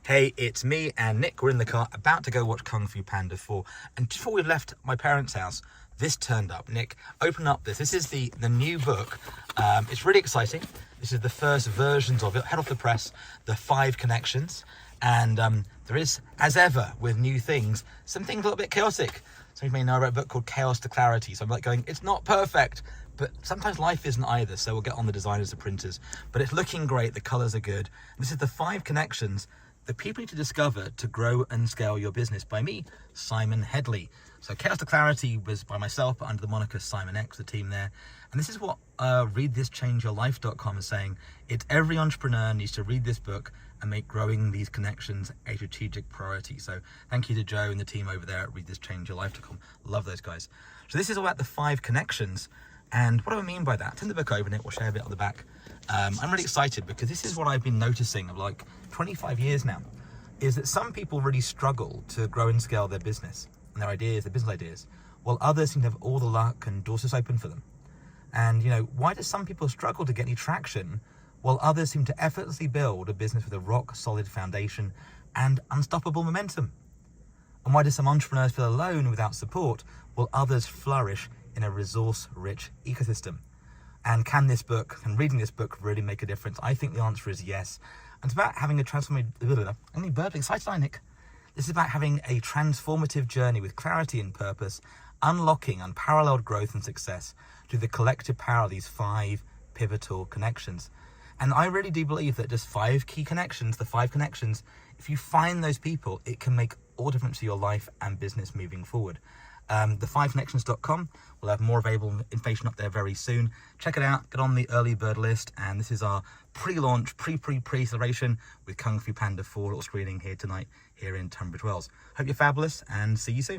Hey, it's me and Nick. We're in the car about to go watch Kung Fu Panda 4. And just before we left my parents' house, this turned up. Nick, open up this. This is the new book. It's really exciting. This is the first versions of it, head off the press, the 5 connections. And there is, as ever, with new things, some things a little bit chaotic. Some of you may know I wrote a book called Chaos to Clarity. So I'm like going, it's not perfect, but sometimes life isn't either. So we'll get on the designers, the printers. But it's looking great. The colors are good. This is the 5 connections that people need to discover to grow and scale your business by me, Simon Headley. So Chaos to Clarity was by myself, but under the moniker Simon X, the team there. And this is what readthischangeyourlife.com is saying. It's every entrepreneur needs to read this book and make growing these connections a strategic priority. So thank you to Joe and the team over there at readthischangeyourlife.com. Love those guys. So this is all about the 5 connections. And what do I mean by that? Turn the book over, Nick. We'll share a bit on the back. I'm really excited because this is what I've been noticing of like 25 years now, is that some people really struggle to grow and scale their business and their ideas, their business ideas, while others seem to have all the luck and doors just open for them. And, you know, why do some people struggle to get any traction while others seem to effortlessly build a business with a rock solid foundation and unstoppable momentum? And why do some entrepreneurs feel alone without support while others flourish in a resource-rich ecosystem? And can this book, and reading this book, really make a difference? I think the answer is yes. And it's about having a transformative, only burping, excited, Nick. This is about having a transformative journey with clarity and purpose, unlocking unparalleled growth and success through the collective power of these 5 pivotal connections. And I really do believe that just 5 key connections, the 5 connections, if you find those people, it can make all difference to your life and business moving forward. The5connections.com will have more available information up there very soon. Check it out, get on the early bird list, and this is our pre-launch, pre-celebration with Kung Fu Panda 4 little screening here tonight here in Tunbridge Wells. Hope you're fabulous and see you soon.